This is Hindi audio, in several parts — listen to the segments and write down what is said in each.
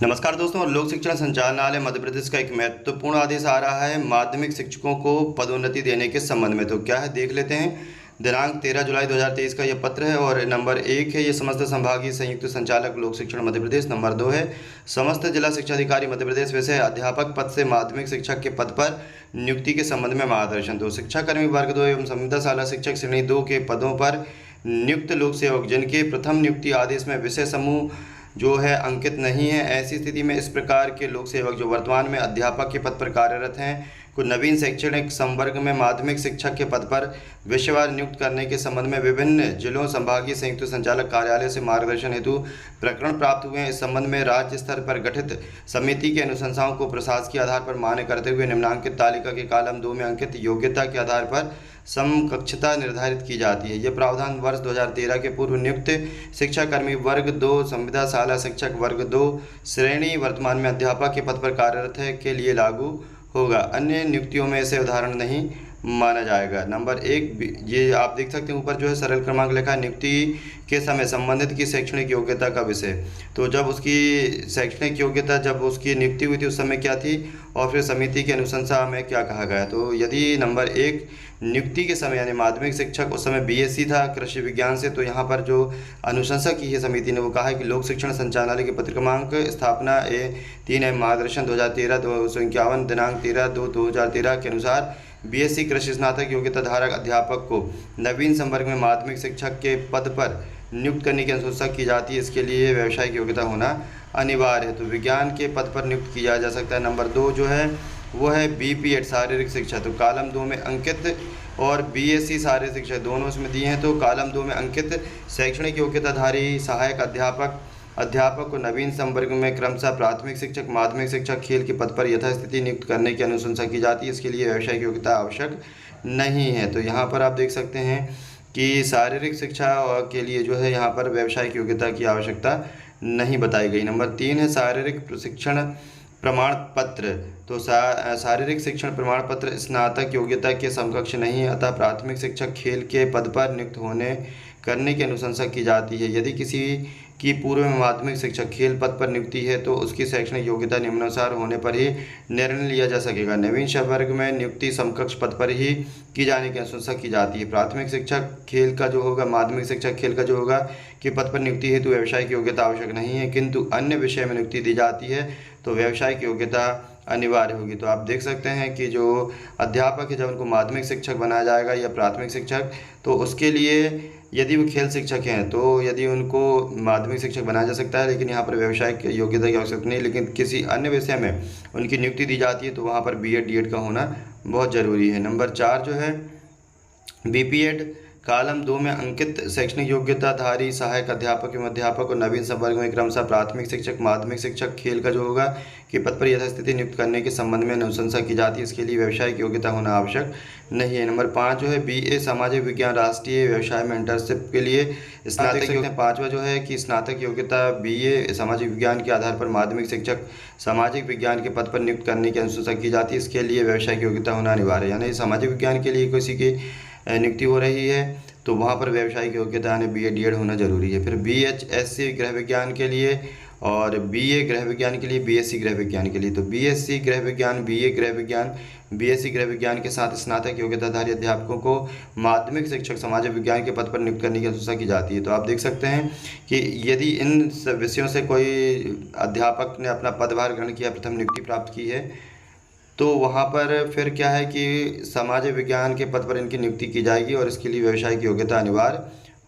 नमस्कार दोस्तों, लोक शिक्षण संचालनालय मध्य प्रदेश का एक महत्वपूर्ण आदेश आ रहा है माध्यमिक शिक्षकों को पदोन्नति देने के संबंध में। तो क्या है देख लेते हैं। दिनांक 13 जुलाई 2023 का यह पत्र है और नंबर 1 है ये समस्त संभागीय संयुक्त संचालक लोक शिक्षण मध्य प्रदेश। नंबर 2 है समस्त जिला शिक्षा अधिकारी मध्य प्रदेश विषय अध्यापक पद से माध्यमिक शिक्षक के पद पर नियुक्ति के संबंध में मार्गदर्शन। तो शिक्षाकर्मी वर्ग 2 एवं संविदा शाला शिक्षक श्रेणी 2 के पदों पर नियुक्त लोक सेवक जिनके प्रथम नियुक्ति आदेश में विषय समूह जो है अंकित नहीं है, ऐसी स्थिति में इस प्रकार के लोक सेवक जो वर्तमान में अध्यापक के पद पर कार्यरत हैं को नवीन शैक्षणिक संवर्ग में माध्यमिक शिक्षक के पद पर विषयवार नियुक्त करने के संबंध में विभिन्न जिलों संभागीय संयुक्त संचालक कार्यालय से मार्गदर्शन हेतु प्रकरण प्राप्त हुए हैं। इस संबंध में राज्य स्तर पर गठित समिति के अनुशंसाओं को प्रशासकीय आधार पर मान्य करते हुए निम्नांकित तालिका के कॉलम 2 में अंकित योग्यता के आधार पर समकक्षता निर्धारित की जाती है। यह प्रावधान वर्ष 2013 के पूर्व नियुक्त शिक्षाकर्मी वर्ग 2 संविदा शाला शिक्षक वर्ग 2 श्रेणी वर्तमान में अध्यापक के पद पर कार्यरत है के लिए लागू होगा। अन्य नियुक्तियों में ऐसे उदाहरण नहीं माना जाएगा। नंबर 1 ये आप देख सकते हैं ऊपर जो है सरल क्रमांक लिखा है नियुक्ति के समय संबंधित की शैक्षणिक योग्यता का विषय। तो जब उसकी शैक्षणिक योग्यता जब उसकी नियुक्ति हुई थी उस समय क्या थी और फिर समिति की अनुशंसा में क्या कहा गया। तो यदि नंबर 1 नियुक्ति के समय यानी माध्यमिक शिक्षक उस समय बीएससी था कृषि विज्ञान से, तो यहाँ पर जो अनुशंसा की है समिति ने वो कहा है कि लोक शिक्षण संचालनालय के पत्र क्रमांक स्थापना A3 मार्गदर्शन 2013-251 दिनांक 13/2/2013 के अनुसार बीएससी कृषि स्नातक योग्यता धारक अध्यापक को नवीन संवर्ग में माध्यमिक शिक्षक के पद पर नियुक्त करने की अनुशंसा की जाती है। इसके लिए व्यावसायिक योग्यता होना अनिवार्य है। तो विज्ञान के पद पर नियुक्त किया जा सकता है। नंबर 2 जो है वो है बीपीएड शारीरिक शिक्षा। तो कॉलम 2 में अंकित और बीएससी शारीरिक शिक्षा दोनों इसमें दिए हैं। तो कॉलम 2 में अंकित शैक्षणिक योग्यताधारी सहायक अध्यापक को नवीन संवर्ग में क्रमशः प्राथमिक शिक्षक माध्यमिक शिक्षक खेल के पद पर यथास्थिति नियुक्त करने की अनुशंसा की जाती है। इसके लिए व्यावसायिक योग्यता आवश्यक नहीं है। तो यहाँ पर आप देख सकते हैं कि शारीरिक शिक्षा के लिए जो है यहाँ पर व्यावसायिक योग्यता की आवश्यकता नहीं बताई गई। नंबर 3 है शारीरिक प्रशिक्षण प्रमाण पत्र। तो शारीरिक शिक्षण प्रमाण पत्र स्नातक योग्यता के समकक्ष नहीं है, अतः प्राथमिक शिक्षक खेल के पद पर नियुक्त करने की अनुशंसा की जाती है। यदि किसी की पूर्व में माध्यमिक शिक्षक खेल पद पर नियुक्ति है तो उसकी शैक्षणिक योग्यता निम्नानुसार होने पर ही निर्णय लिया जा सकेगा। नवीन संवर्ग में नियुक्ति समकक्ष पद पर ही की जाने की अनुशंसा की जाती है। प्राथमिक शिक्षक खेल का जो होगा माध्यमिक शिक्षक खेल का जो होगा कि पद पर नियुक्ति हेतु व्यावसायिक योग्यता आवश्यक नहीं है, किंतु अन्य विषय में नियुक्ति दी जाती है तो व्यावसायिक योग्यता अनिवार्य होगी। तो आप देख सकते हैं कि जो अध्यापक है जब उनको माध्यमिक शिक्षक बनाया जाएगा या प्राथमिक शिक्षक, तो उसके लिए यदि वो खेल शिक्षक हैं तो यदि उनको माध्यमिक शिक्षक बनाया जा सकता है, लेकिन यहाँ पर व्यावसायिक योग्यता की आवश्यकता नहीं। लेकिन किसी अन्य विषय में उनकी नियुक्ति दी जाती है तो वहाँ पर बीएड डीएड का होना बहुत ज़रूरी है। नंबर 4 जो है बीपीएड कॉलम 2 में अंकित शैक्षणिक योग्यताधारी सहायक अध्यापक एवं अध्यापक और नवीन संवर्ग में क्रमशः प्राथमिक शिक्षक माध्यमिक शिक्षक खेल का जो होगा कि पद पर यथास्थिति नियुक्त करने के संबंध में अनुशंसा की जाती है। इसके लिए व्यावसायिक योग्यता होना आवश्यक नहीं है। नंबर 5 जो है बीए सामाजिक विज्ञान राष्ट्रीय व्यवसाय में इंटर्नशिप के लिए स्नातक योग्यता। 5वां जो है कि स्नातक योग्यता बीए सामाजिक विज्ञान के आधार पर माध्यमिक शिक्षक सामाजिक विज्ञान के पद पर नियुक्त करने की अनुशंसा की जाती है। इसके लिए व्यावसायिक योग्यता होना अनिवार्य है। यानी सामाजिक विज्ञान के लिए किसी की नियुक्ति हो रही है तो वहाँ पर व्यावसायिक योग्यता यानी बीए डीएड होना जरूरी है। फिर बीएचएससी गृह विज्ञान के लिए और बीए गृह विज्ञान के लिए बीएससी गृह विज्ञान के लिए। तो बीएससी गृह विज्ञान बीए गृह विज्ञान बीएससी गृह विज्ञान के साथ स्नातक योग्यताधारी अध्यापकों को माध्यमिक शिक्षक सामाजिक विज्ञान के पद पर नियुक्त करने की अनुशंसा की जाती है। तो आप देख सकते हैं कि यदि इन विषयों से कोई अध्यापक ने अपना पदभार ग्रहण किया प्रथम नियुक्ति प्राप्त की है तो वहाँ पर फिर क्या है कि सामाजिक विज्ञान के पद पर इनकी नियुक्ति की जाएगी और इसके लिए व्यावसायिक योग्यता अनिवार्य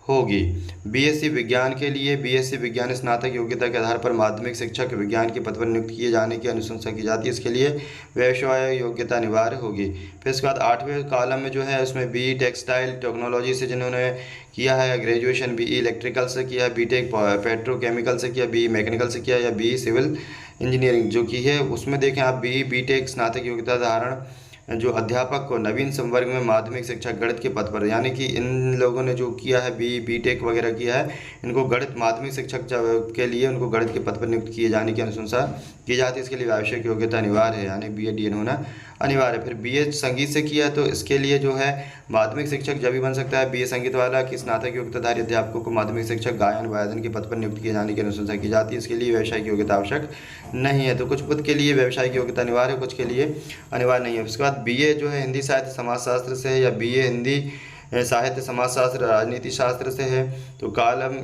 होगी। बीएससी विज्ञान के लिए बीएससी विज्ञान स्नातक योग्यता के आधार पर माध्यमिक शिक्षक विज्ञान के पद पर नियुक्त किए जाने की अनुशंसा की जाती है। इसके लिए व्यावसायिक योग्यता अनिवार्य होगी। फिर इसके बाद 8वें कॉलम में जो है उसमें बी टेक्सटाइल टेक्नोलॉजी से जिन्होंने किया है ग्रेजुएशन, बी इलेक्ट्रिकल से किया, बीटेक पेट्रोकेमिकल से किया, बी मैकेनिकल से किया या बी सिविल इंजीनियरिंग जो की है उसमें देखें आप बीटेक स्नातक योग्यता धारण जो अध्यापक को नवीन संवर्ग में माध्यमिक शिक्षक गणित के पद पर, यानी कि इन लोगों ने जो किया है बीटेक वगैरह किया है, इनको गणित माध्यमिक शिक्षक के लिए उनको गणित के पद पर नियुक्त किए जाने की अनुशंसा की जाती है। इसके लिए आवश्यक योग्यता अनिवार्य है, यानी BA DED होना अनिवार्य है। फिर BA संगीत से किया तो इसके लिए जो है माध्यमिक शिक्षक जब भी बन सकता है BA संगीत वाला कि स्नातक योग्यताधारी अध्यापकों को माध्यमिक शिक्षक गायन वादन के पद पर नियुक्त किए जाने की अनुशंसा की जाती है। इसके लिए व्यावसायिक योग्यता आवश्यक नहीं है। तो कुछ पद के लिए व्यावसायिक योग्यता अनिवार्य है, कुछ के लिए अनिवार्य नहीं है। उसके बाद BA जो है हिंदी साहित्य समाजशास्त्र से है, या BA हिंदी साहित्य समाजशास्त्र राजनीति शास्त्र से है तो कॉलम,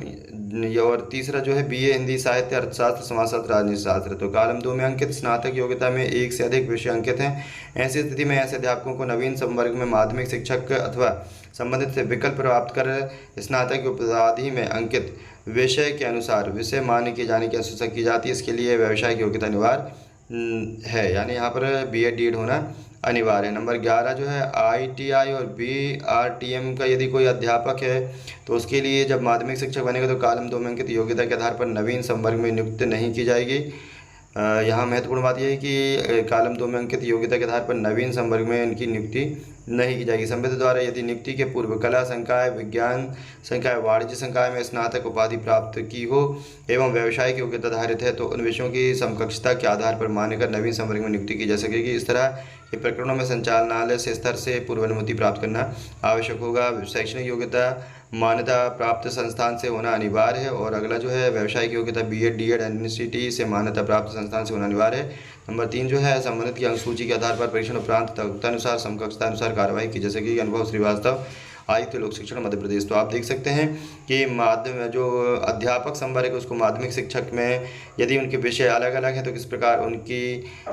और तीसरा जो है BA हिंदी साहित्य अर्थशास्त्र समाजशास्त्र राजनीति शास्त्र, तो कॉलम 2 में अंकित। स्नातक योग्यता में एक से अधिक विषय अंकित हैं। ऐसी स्थिति में ऐसे अध्यापकों को नवीन संवर्ग में माध्यमिक शिक्षक अथवा संबंधित से विकल्प प्राप्त कर स्नातक उपाधि में अंकित विषय के अनुसार विषय मान्य किए जाने की अनुशंसा की जाती है। इसके लिए व्यावसायिक योग्यता अनिवार्य है, यानी यहाँ पर BA DED होना अनिवार्य है। नंबर 11 जो है ITI और BRTM का यदि कोई अध्यापक है तो उसके लिए जब माध्यमिक शिक्षक बनेगा तो कॉलम 2 में अंकित योग्यता के आधार पर नवीन संवर्ग में नियुक्त नहीं की जाएगी। यहाँ महत्वपूर्ण बात यह है कि कॉलम 2 में अंकित योग्यता के आधार पर नवीन संवर्ग में इनकी नियुक्ति नहीं की जाएगी। संविदा द्वारा यदि नियुक्ति के पूर्व कला संकाय, विज्ञान संकाय, वाणिज्य संकाय में स्नातक उपाधि प्राप्त की हो एवं व्यावसायिक योग्यता धारित है तो उन विषयों की समकक्षता के आधार पर मान्यकर नवीन संवर्ग में नियुक्ति की जा सकेगी। इस तरह के प्रकरणों में संचालनालय से स्तर से पूर्व अनुमति प्राप्त करना आवश्यक होगा। शैक्षणिक योग्यता मान्यता प्राप्त संस्थान से होना अनिवार्य है। और अगला जो है व्यावसायिक योग्यता BA DED NCT से मान्यता प्राप्त संस्थान से होना अनिवार्य है। नंबर 3 जो है संबंधित की अंकसूची के आधार पर परीक्षण उपरांत तदनुसार समकक्षता अनुसार कार्रवाई की जा सकेगी। अनुभव श्रीवास्तव, आयुक्त लोक शिक्षण मध्य प्रदेश। तो आप देख सकते हैं कि माध्यम जो अध्यापक संवर्ग है उसको माध्यमिक शिक्षक में यदि उनके विषय अलग अलग हैं तो किस प्रकार उनकी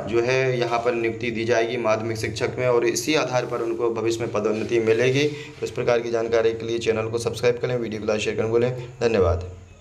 जो है यहाँ पर नियुक्ति दी जाएगी माध्यमिक शिक्षक में, और इसी आधार पर उनको भविष्य में पदोन्नति मिलेगी। तो इस प्रकार की जानकारी के लिए चैनल को सब्सक्राइब करें, वीडियो को लाइक शेयर करें। बोलें धन्यवाद।